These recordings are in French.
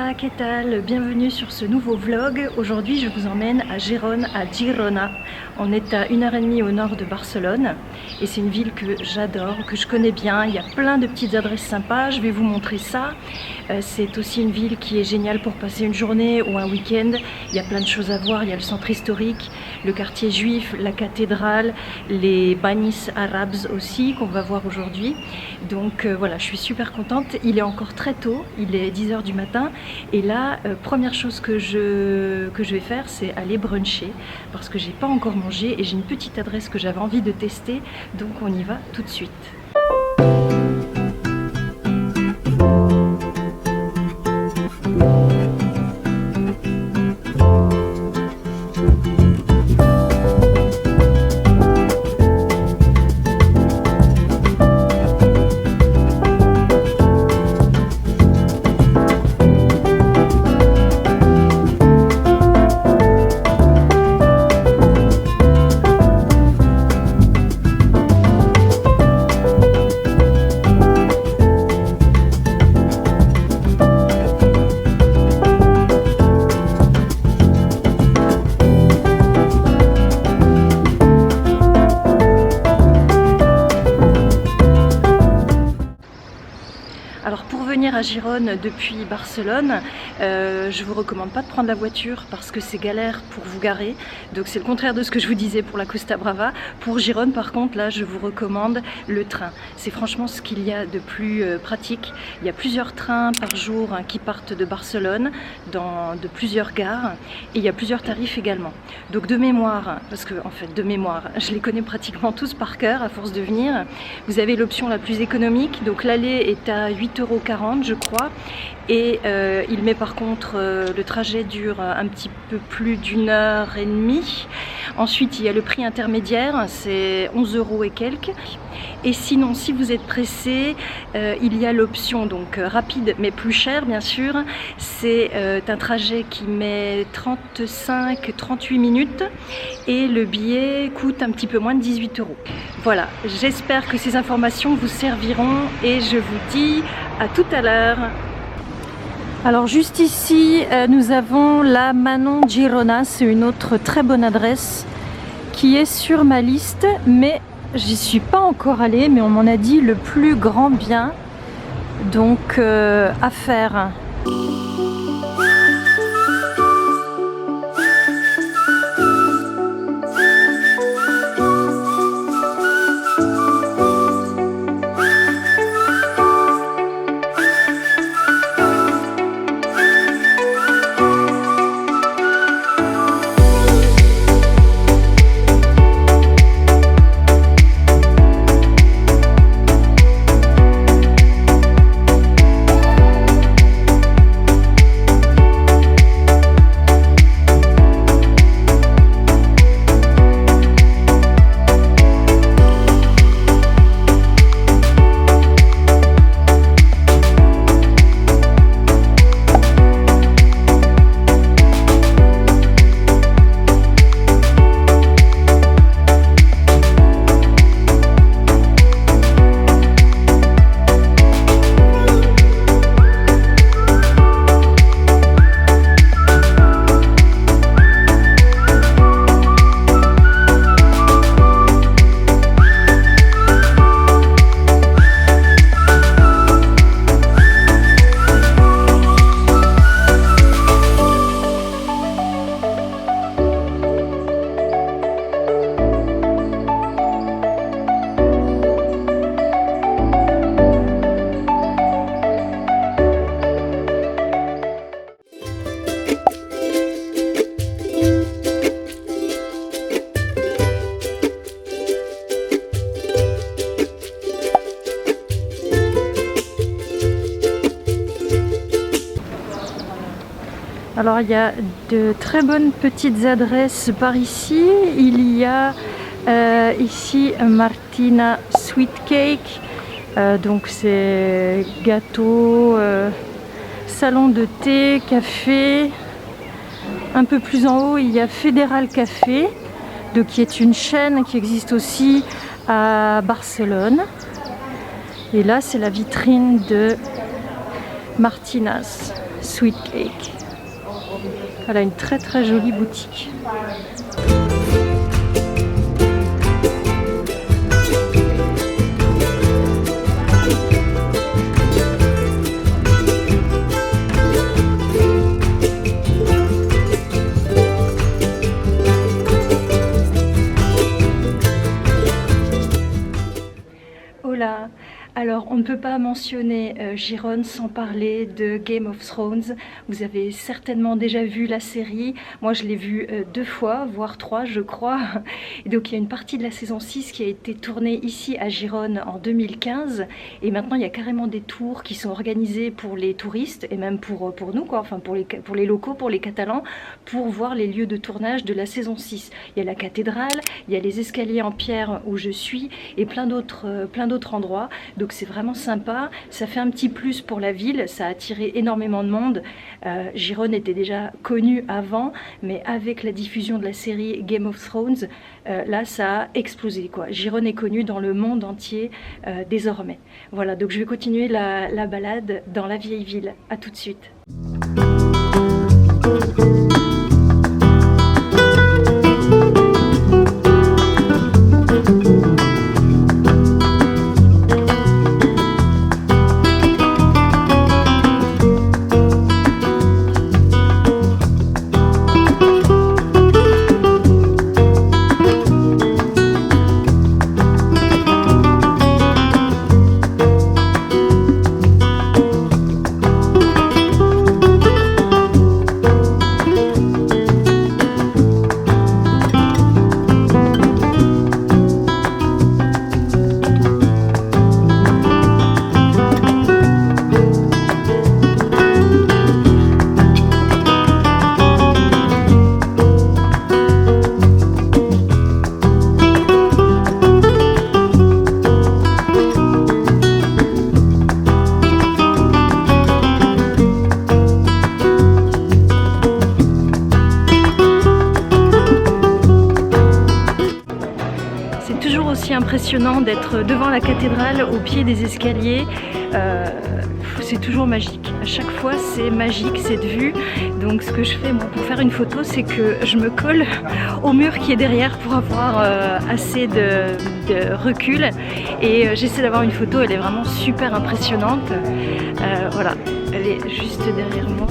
Hola, ¿qué tal? Bienvenue sur ce nouveau vlog. Aujourd'hui, je vous emmène à Gérone, à Girona. On est à 1h30 au nord de Barcelone et c'est une ville que j'adore, que je connais bien. Il y a plein de petites adresses sympas, je vais vous montrer ça. C'est aussi une ville qui est géniale pour passer une journée ou un week-end. Il y a plein de choses à voir, il y a le centre historique, le quartier juif, la cathédrale, les banis arabes aussi qu'on va voir aujourd'hui. Donc voilà, je suis super contente. Il est encore très tôt, il est 10h du matin et là, première chose que je vais faire, c'est aller bruncher parce que j'ai pas encore mangé et j'ai une petite adresse que j'avais envie de tester, donc on y va tout de suite. Alors pour venir à Gérone depuis Barcelone, je vous recommande pas de prendre la voiture parce que c'est galère pour vous garer. Donc c'est le contraire de ce que je vous disais pour la Costa Brava. Pour Gérone par contre, là je vous recommande le train. C'est franchement ce qu'il y a de plus pratique. Il y a plusieurs trains par jour qui partent de Barcelone de plusieurs gares et il y a plusieurs tarifs également. Donc de mémoire, parce que en fait de mémoire, je les connais pratiquement tous par cœur à force de venir. Vous avez l'option la plus économique, donc l'aller est à 8,40 € je crois et il met par contre le trajet dure un petit peu plus d'1h30. Ensuite il y a le prix intermédiaire, c'est 11 € et quelques. Et sinon si vous êtes pressé, il y a l'option donc rapide mais plus cher bien sûr. C'est un trajet qui met 35-38 minutes et le billet coûte un petit peu moins de 18 €. Voilà, j'espère que ces informations vous serviront et je vous dis à tout à l'heure. Alors juste ici, nous avons la Manon Girona, c'est une autre très bonne adresse qui est sur ma liste, mais j'y suis pas encore allée, mais on m'en a dit le plus grand bien, donc à faire. Alors il y a de très bonnes petites adresses par ici. Il y a ici Martina Sweet Cake, donc c'est gâteau, salon de thé, café. Un peu plus en haut il y a Fédéral Café, donc, qui est une chaîne qui existe aussi à Barcelone. Et là c'est la vitrine de Martina's. Sweet Cake. Elle a une très très jolie boutique. Hola. Alors, on ne peut pas mentionner Gijón sans parler de Game of Thrones. Vous avez certainement déjà vu la série. Moi, je l'ai vue 2 fois, voire 3, je crois. Et donc, il y a une partie de la saison 6 qui a été tournée ici à Gijón en 2015. Et maintenant, il y a carrément des tours qui sont organisés pour les touristes et même pour nous, quoi. Enfin, pour les locaux, pour les Catalans, pour voir les lieux de tournage de la saison 6. Il y a la cathédrale, il y a les escaliers en pierre où je suis et plein d'autres endroits. Donc c'est vraiment sympa, ça fait un petit plus pour la ville, ça a attiré énormément de monde. Gijón était déjà connu avant, mais avec la diffusion de la série Game of Thrones, là ça a explosé, quoi. Gijón est connu dans le monde entier désormais. Voilà, donc je vais continuer la balade dans la vieille ville. À tout de suite. Impressionnant d'être devant la cathédrale au pied des escaliers, c'est toujours magique. À chaque fois c'est magique cette vue. Donc ce que je fais moi, pour faire une photo, c'est que je me colle au mur qui est derrière pour avoir assez de recul et j'essaie d'avoir une photo. Elle est vraiment super impressionnante. Voilà, elle est juste derrière moi.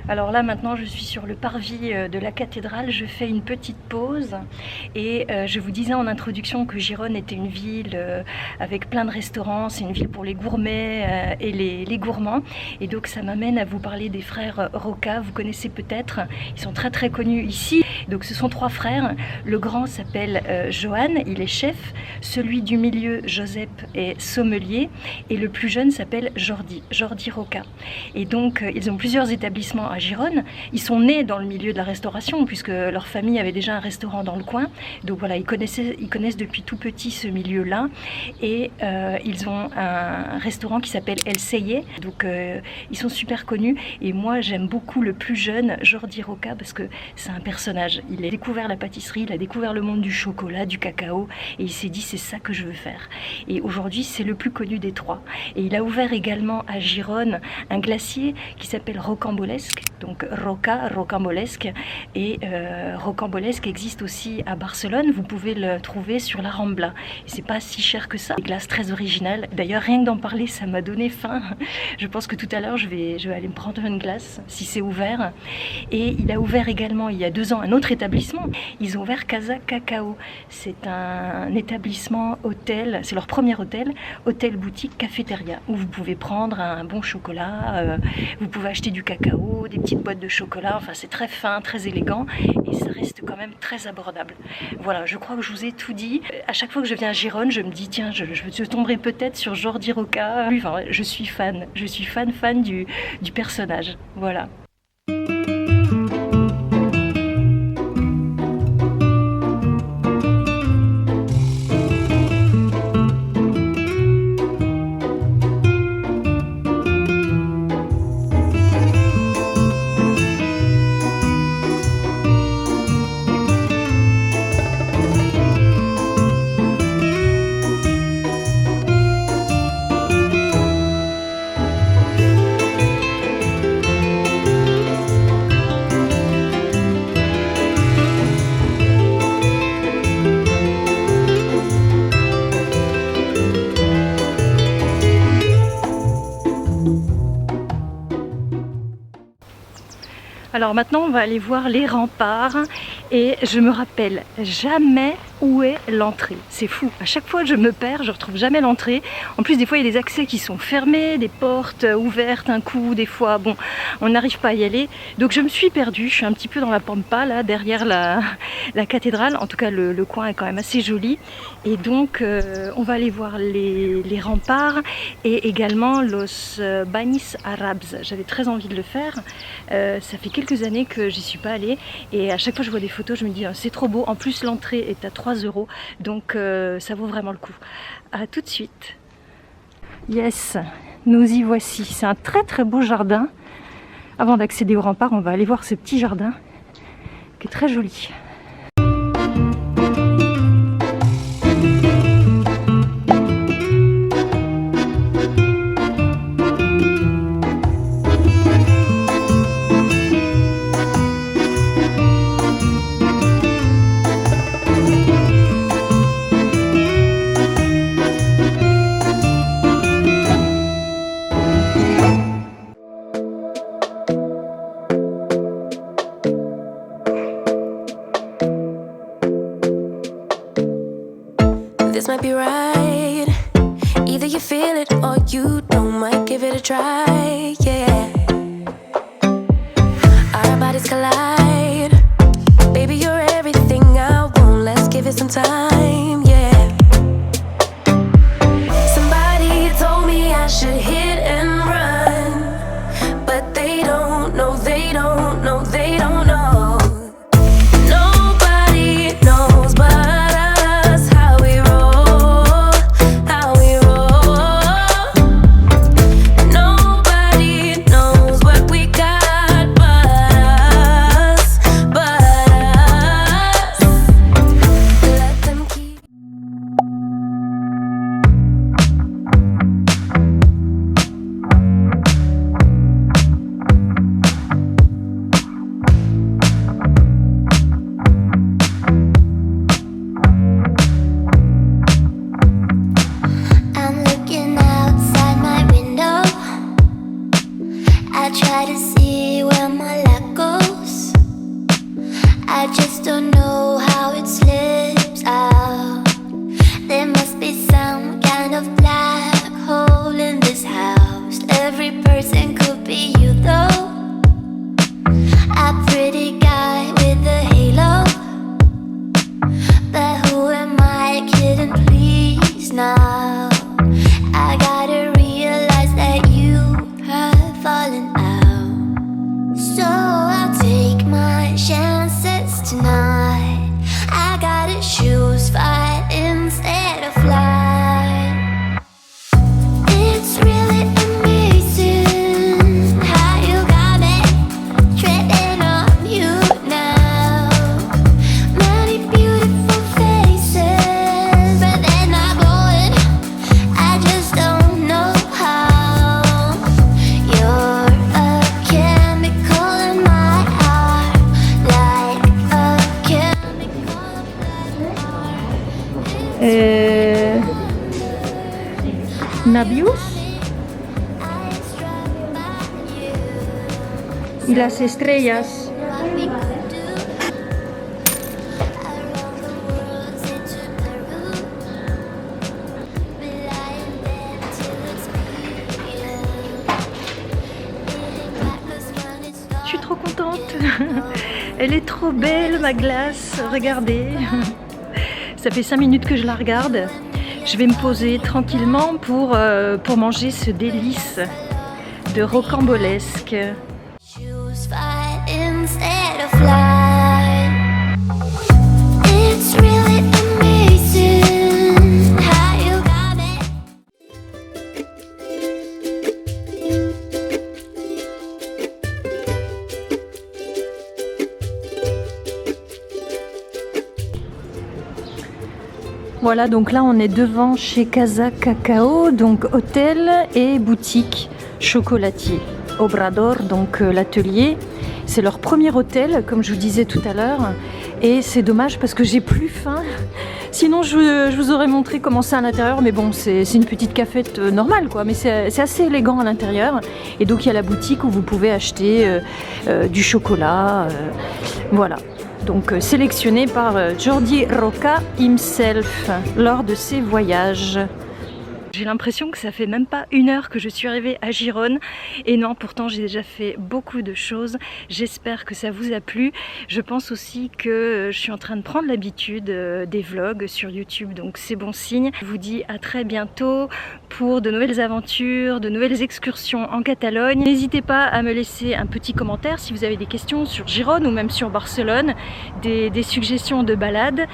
Alors là maintenant je suis sur le parvis de la cathédrale, je fais une petite pause et je vous disais en introduction que Gijón était une ville avec plein de restaurants, c'est une ville pour les gourmets et les gourmands, et donc ça m'amène à vous parler des frères Roca. Vous connaissez peut-être, ils sont très très connus ici. Donc ce sont 3 frères, le grand s'appelle Joan, il est chef, celui du milieu Josep est sommelier et le plus jeune s'appelle Jordi Roca. Et donc ils ont plusieurs établissements à Gijón. Ils sont nés dans le milieu de la restauration puisque leur famille avait déjà un restaurant dans le coin. Donc voilà, ils connaissent depuis tout petit ce milieu-là et ils ont un restaurant qui s'appelle El Seye. Donc ils sont super connus et moi j'aime beaucoup le plus jeune, Jordi Roca, parce que c'est un personnage. Il a découvert la pâtisserie, il a découvert le monde du chocolat, du cacao et il s'est dit c'est ça que je veux faire. Et aujourd'hui c'est le plus connu des 3. Et il a ouvert également à Gijón un glacier qui s'appelle Rocambolesque. donc Roca, rocambolesque. Et rocambolesque existe aussi à Barcelone, vous pouvez le trouver sur la Rambla. Et c'est pas si cher que ça, des glaces très originales. D'ailleurs, rien que d'en parler, ça m'a donné faim. Je pense que tout à l'heure, je vais aller me prendre une glace, si c'est ouvert. Et il a ouvert également, il y a 2 ans, un autre établissement. Ils ont ouvert Casa Cacao. C'est un établissement hôtel, c'est leur premier hôtel, hôtel boutique cafétéria, où vous pouvez prendre un bon chocolat, vous pouvez acheter du cacao, des petites boîtes de chocolat, enfin c'est très fin, très élégant, et ça reste quand même très abordable. Voilà, je crois que je vous ai tout dit. À chaque fois que je viens à Gérone, je me dis tiens, je tomberai peut-être sur Jordi Roca. Enfin, je suis fan du personnage. Voilà. Alors maintenant on va aller voir les remparts et je me rappelle jamais où est l'entrée. C'est fou, à chaque fois je me perds, je retrouve jamais l'entrée. En plus des fois il y a des accès qui sont fermés, des portes ouvertes un coup, des fois bon on n'arrive pas à y aller. Donc je me suis perdue, je suis un petit peu dans la pampa là derrière la cathédrale. En tout cas le coin est quand même assez joli. Et donc on va aller voir les remparts et également Los Baños Árabes. J'avais très envie de le faire. Ça fait quelques années que j'y suis pas allée et à chaque fois que je vois des photos je me dis oh, c'est trop beau. En plus l'entrée est à 3 €, donc ça vaut vraiment le coup. À tout de suite. Yes, nous y voici. C'est un très très beau jardin. Avant d'accéder au rempart, on va aller voir ce petit jardin qui est très joli. This might be right. Either you feel it or you don't. Might give it a try, yeah. Our bodies collide. Baby, you're everything I want. Let's give it some time, yeah. Somebody told me I should hit and run, but they don't know, they don't know, they don't know. Nobody knows but us how we roll, how we roll. Nobody knows what we got but us, but us. Let them keep Nabius y las estrellas. Je suis trop contente. Elle est trop belle ma glace, regardez. Ça fait 5 minutes que je la regarde. Je vais me poser tranquillement pour manger ce délice de rocambolesque. Voilà, donc là on est devant chez Casa Cacao, donc hôtel et boutique chocolatier. Obrador, donc l'atelier, c'est leur premier hôtel, comme je vous disais tout à l'heure, et c'est dommage parce que j'ai plus faim. Sinon je vous aurais montré comment c'est à l'intérieur, mais bon, c'est une petite cafette normale quoi, mais c'est assez élégant à l'intérieur. Et donc il y a la boutique où vous pouvez acheter du chocolat, voilà. Donc sélectionné par Jordi Roca himself lors de ses voyages. J'ai l'impression que ça fait même pas 1 heure que je suis arrivée à Gijón et non, pourtant j'ai déjà fait beaucoup de choses. J'espère que ça vous a plu. Je pense aussi que je suis en train de prendre l'habitude des vlogs sur YouTube, donc c'est bon signe. Je vous dis à très bientôt pour de nouvelles aventures, de nouvelles excursions en Catalogne. N'hésitez pas à me laisser un petit commentaire si vous avez des questions sur Gijón ou même sur Barcelone, des suggestions de balades.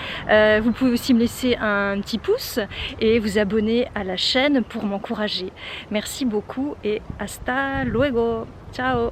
Vous pouvez aussi me laisser un petit pouce et vous abonner à la chaîne pour m'encourager. Merci beaucoup et hasta luego. Ciao.